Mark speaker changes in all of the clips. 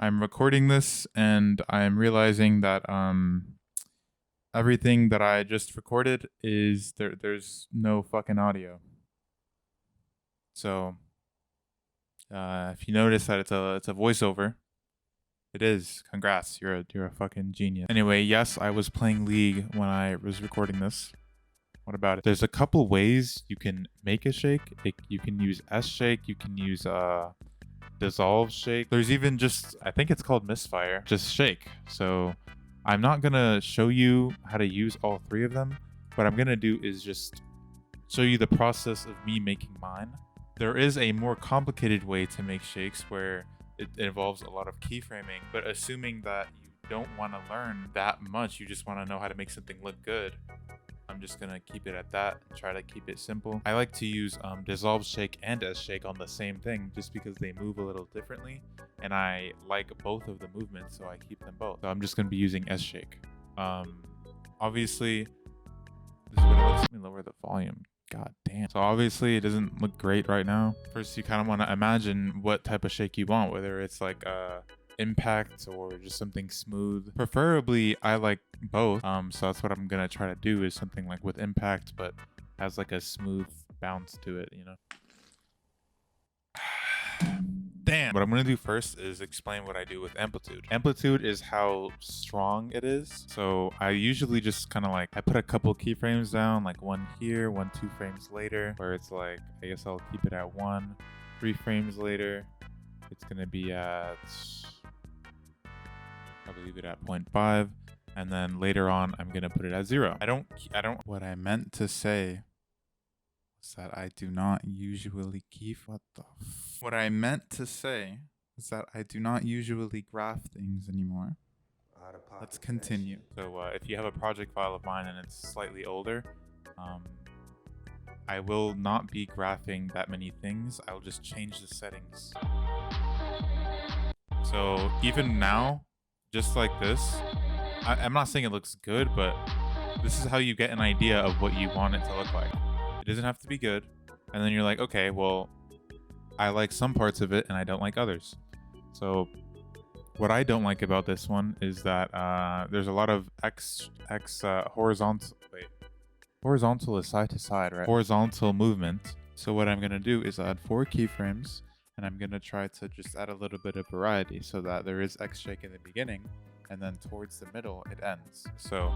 Speaker 1: I'm recording this and I'm realizing that everything that I just recorded is there's no fucking audio. So if you notice that it's a voiceover, it is. Congrats, you're a fucking genius. Anyway, yes, I was playing League when I was recording this. What about it? There's a couple ways you can make a shake. You can use S shake. You can use dissolve shake. There's even just, I think it's called misfire, just shake. So I'm not gonna show you how to use all three of them. What I'm gonna do is just show you the process of me making mine. There is a more complicated way to make shakes where it involves a lot of keyframing, but assuming that you don't want to learn that much, you just want to know how to make something look good, I'm just gonna keep it at that and try to keep it simple. I like to use dissolve shake and S shake on the same thing just because they move a little differently, and I like both of the movements, so I keep them both. So I'm just gonna be using S shake. Obviously, this is what it looks. Let me lower the volume. God damn. So obviously it doesn't look great right now. First, you kind of want to imagine what type of shake you want, whether it's like impact or just something smooth. Preferably I like both, so that's what I'm gonna try to do, is something like with impact but has like a smooth bounce to it, you know. Damn. What I'm gonna do first is explain what I do with Amplitude. Amplitude is how strong it is. So I usually just kind of like, I put a couple keyframes down, like one here, 2 frames later, where it's like, I guess I'll keep it at 1. 3 frames later, it's gonna be at, probably leave it at 0.5. And then later on, I'm gonna put it at 0. What I meant to say was that I do not usually What I meant to say is that I do not usually graph things anymore. Let's continue. So if you have a project file of mine and it's slightly older, I will not be graphing that many things. I'll just change the settings. So even now, just like this, I'm not saying it looks good, but this is how you get an idea of what you want it to look like. It doesn't have to be good. And then you're like, okay, well, I like some parts of it and I don't like others. So what I don't like about this one is that there's a lot of horizontal is side to side, right? Horizontal movement. So what I'm gonna do is add 4 keyframes, and I'm gonna try to just add a little bit of variety so that there is X shake in the beginning, and then towards the middle it ends. So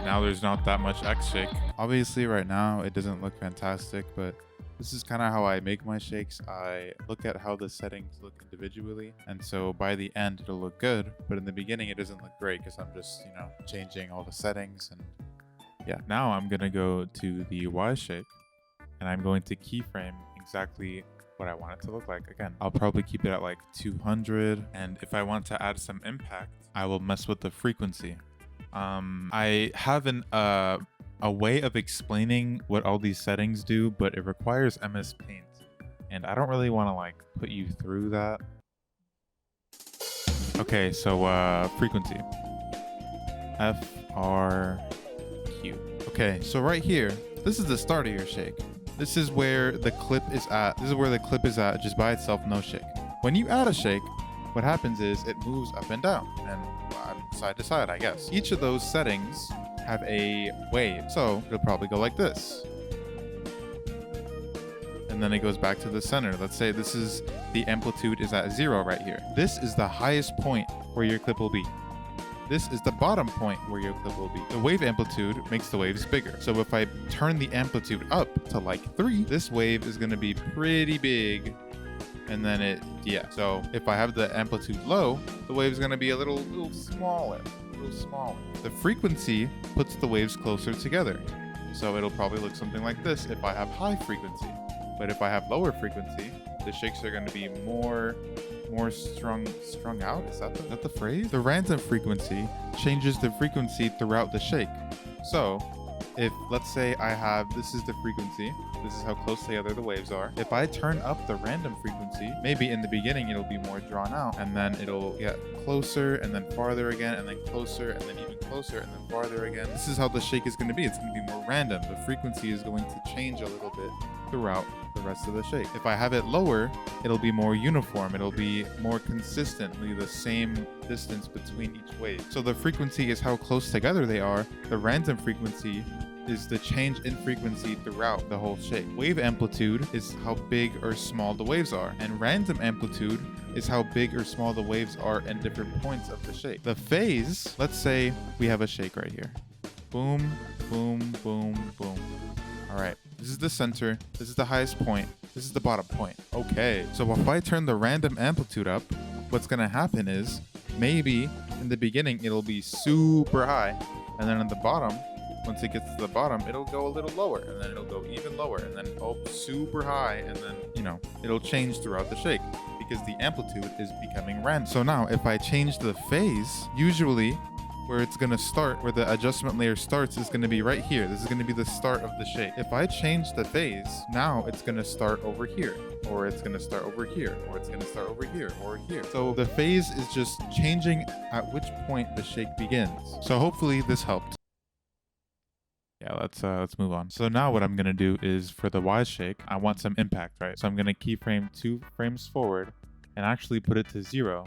Speaker 1: now there's not that much X shake. Obviously right now it doesn't look fantastic, but this is kind of how I make my shakes. I look at how the settings look individually, and so by the end it'll look good, but in the beginning it doesn't look great because I'm just, you know, changing all the settings. And yeah, now I'm gonna go to the Y shake and I'm going to keyframe exactly what I want it to look like. Again, I'll probably keep it at like 200, and if I want to add some impact, I will mess with the frequency. I have a way of explaining what all these settings do, but it requires MS Paint, and I don't really want to like put you through that. Okay, so frequency, FRQ. Okay, so right here, this is the start of your shake. This is where the clip is at. This is where the clip is at just by itself, no shake. When you add a shake, what happens is it moves up and down and side to side, I guess. Each of those settings have a wave, so it'll probably go like this. And then it goes back to the center. Let's say this is, the amplitude is at 0 right here. This is the highest point where your clip will be. This is the bottom point where your clip will be. The wave amplitude makes the waves bigger. So if I turn the amplitude up to like 3, this wave is gonna be pretty big. And then so if I have the amplitude low, the wave is gonna be a little smaller. The frequency puts the waves closer together. So it'll probably look something like this if I have high frequency. But if I have lower frequency, the shakes are gonna be more strung out. Is that the phrase? The random frequency changes the frequency throughout the shake. So if, let's say I have, this is the frequency, this is how close together the waves are. If I turn up the random frequency, maybe in the beginning it'll be more drawn out, and then it'll get closer and then farther again, and then closer and then even closer and then farther again. This is how the shake is going to be. It's going to be more random. The frequency is going to change a little bit throughout the rest of the shake. If I have it lower, it'll be more uniform. It'll be more consistently the same distance between each wave. So the frequency is how close together they are. The random frequency is the change in frequency throughout the whole shake. Wave amplitude is how big or small the waves are, and random amplitude is how big or small the waves are in different points of the shake. The phase, let's say we have a shake right here. Boom, boom, boom, boom. All right, this is the center, this is the highest point, this is the bottom point. Okay, so if I turn the random amplitude up, what's gonna happen is maybe in the beginning it'll be super high, and then at the bottom, once it gets to the bottom, it'll go a little lower, and then it'll go even lower, and then super high, and then, you know, it'll change throughout the shake because the amplitude is becoming random. So now if I change the phase, usually where it's going to start, where the adjustment layer starts, is going to be right here. This is going to be the start of the shake. If I change the phase, now it's going to start over here, or it's going to start over here, or it's going to start over here, or here. So the phase is just changing at which point the shake begins. So hopefully this helped. Yeah, let's move on. So now what I'm gonna do is for the Y shake, I want some impact, right? So I'm gonna keyframe 2 frames forward and actually put it to 0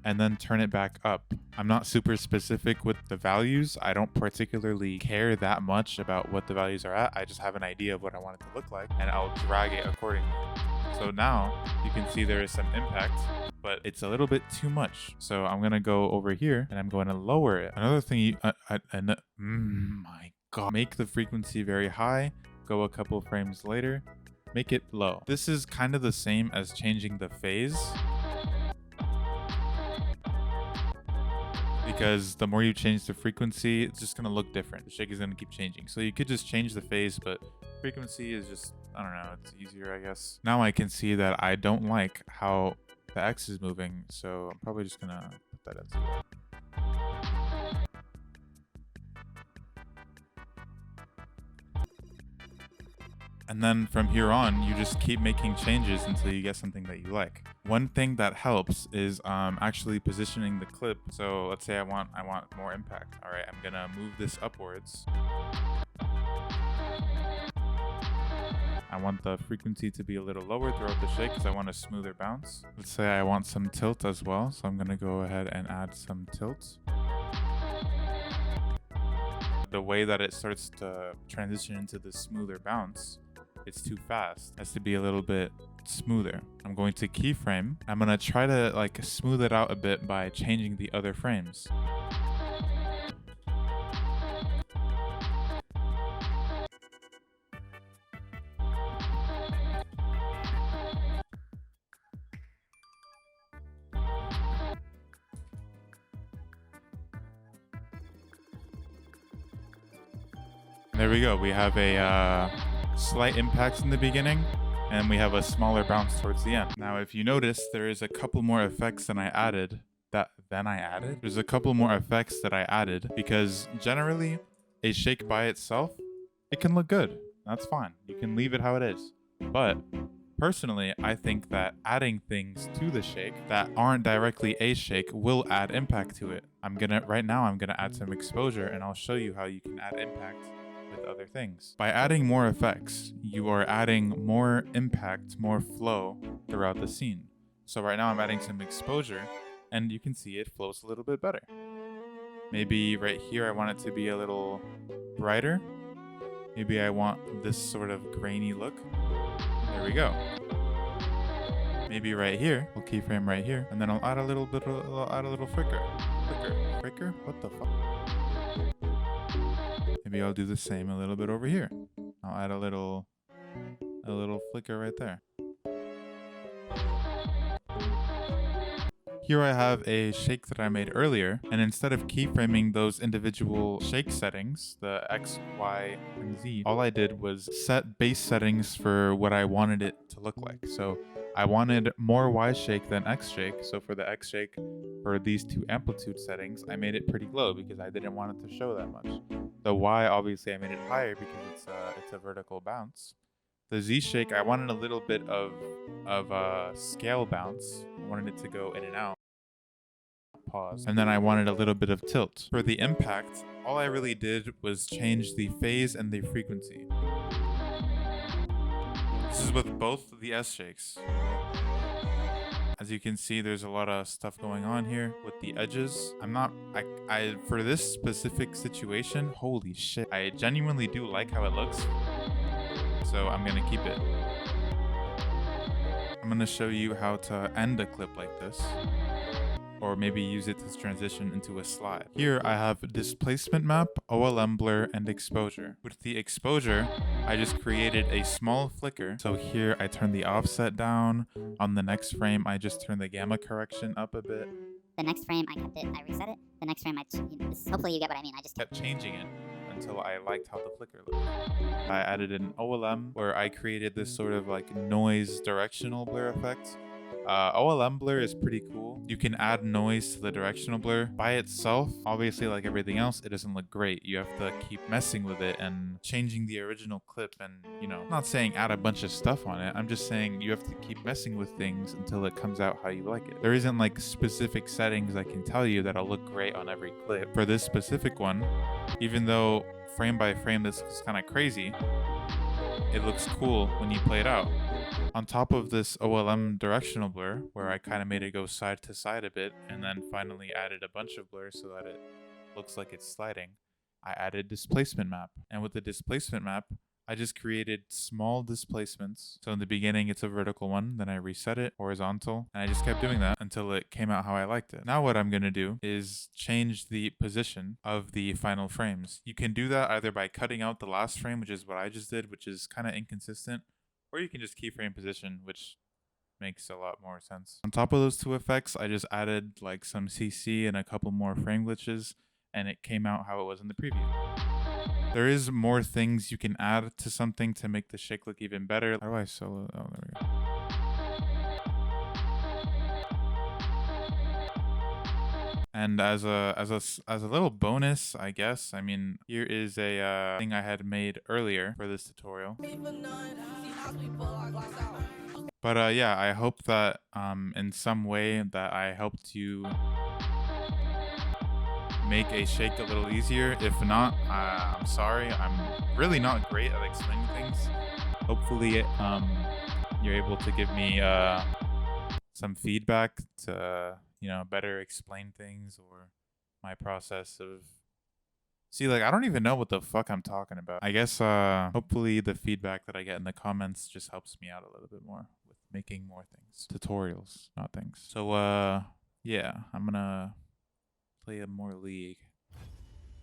Speaker 1: and then turn it back up. I'm not super specific with the values. I don't particularly care that much about what the values are at. I just have an idea of what I want it to look like, and I'll drag it accordingly. So now you can see there is some impact, but it's a little bit too much. So I'm gonna go over here and I'm going to lower it. Another thing, my God, make the frequency very high, go a couple frames later, make it low. This is kind of the same as changing the phase, because the more you change the frequency, it's just gonna look different. The shake is gonna keep changing. So you could just change the phase, but frequency is just, I don't know, it's easier, I guess. Now I can see that I don't like how the X is moving, so I'm probably just gonna put that at 0. And then from here on, you just keep making changes until you get something that you like. One thing that helps is actually positioning the clip. So let's say I want more impact. All right, I'm gonna move this upwards. I want the frequency to be a little lower throughout the shake because I want a smoother bounce. Let's say I want some tilt as well. So I'm gonna go ahead and add some tilt. The way that it starts to transition into the smoother bounce, it's too fast. It has to be a little bit smoother. I'm going to keyframe. I'm gonna try to like smooth it out a bit by changing the other frames. There we go. We have a slight impact in the beginning, and we have a smaller bounce towards the end. Now, if you notice, there is a couple more effects than I added. There's a couple more effects that I added because generally, a shake by itself, it can look good. That's fine. You can leave it how it is. But personally, I think that adding things to the shake that aren't directly a shake will add impact to it. Right now, I'm gonna add some exposure, and I'll show you how you can add impact with other things. By adding more effects, you are adding more impact, more flow throughout the scene. So right now I'm adding some exposure, and you can see it flows a little bit better. Maybe right here I want it to be a little brighter. Maybe I want this sort of grainy look. There we go. Maybe right here, we'll keyframe right here, and then I'll add a little flicker. Flicker? What the fuck? Maybe I'll do the same a little bit over here. I'll add a little flicker right there. Here I have a shake that I made earlier, and instead of keyframing those individual shake settings, the X, Y, and Z, all I did was set base settings for what I wanted it to look like. So I wanted more Y shake than X shake, so for the X shake, for these two amplitude settings, I made it pretty low because I didn't want it to show that much. The Y, obviously, I made it higher because it's a vertical bounce. The Z shake, I wanted a little bit of scale bounce. I wanted it to go in and out. Pause. And then I wanted a little bit of tilt. For the impact, all I really did was change the phase and the frequency. This is with both the S shakes. As you can see, there's a lot of stuff going on here with the edges. I for this specific situation, holy shit, I genuinely do like how it looks. So I'm gonna keep it. I'm gonna show you how to end a clip like this, or maybe use it to transition into a slide. Here I have displacement map, OLM blur, and exposure. With the exposure, I just created a small flicker. So here I turn the offset down. On the next frame, I just turn the gamma correction up a bit.
Speaker 2: The next frame, I kept it, I reset it. The next frame, hopefully you get what I mean. I just
Speaker 1: kept changing it until I liked how the flicker looked. I added an OLM where I created this sort of like noise directional blur effect. OLM blur is pretty cool. You can add noise to the directional blur. By itself, obviously like everything else, it doesn't look great. You have to keep messing with it and changing the original clip and, you know, I'm not saying add a bunch of stuff on it. I'm just saying you have to keep messing with things until it comes out how you like it. There isn't like specific settings I can tell you that'll look great on every clip. For this specific one, even though frame by frame this is kind of crazy, it looks cool when you play it out. On top of this OLM directional blur, where I kind of made it go side to side a bit, and then finally added a bunch of blur so that it looks like it's sliding, I added displacement map. And with the displacement map, I just created small displacements. So in the beginning, it's a vertical one, then I reset it horizontal, and I just kept doing that until it came out how I liked it. Now what I'm gonna do is change the position of the final frames. You can do that either by cutting out the last frame, which is what I just did, which is kind of inconsistent, or you can just keyframe position, which makes a lot more sense. On top of those two effects, I just added like some CC and a couple more frame glitches, and it came out how it was in the preview. There is more things you can add to something to make the shake look even better. How do I solo? Oh, there we go. And as a little bonus, I guess, I mean, here is a thing I had made earlier for this tutorial. But yeah, I hope that in some way that I helped you make a shake a little easier. If not, I'm sorry. I'm really not great at explaining things. Hopefully, you're able to give me some feedback to, you know, better explain things or my process of... See, like, I don't even know what the fuck I'm talking about. I guess, hopefully the feedback that I get in the comments just helps me out a little bit more with making more things. Tutorials, not things. So, yeah, I'm gonna play a more League.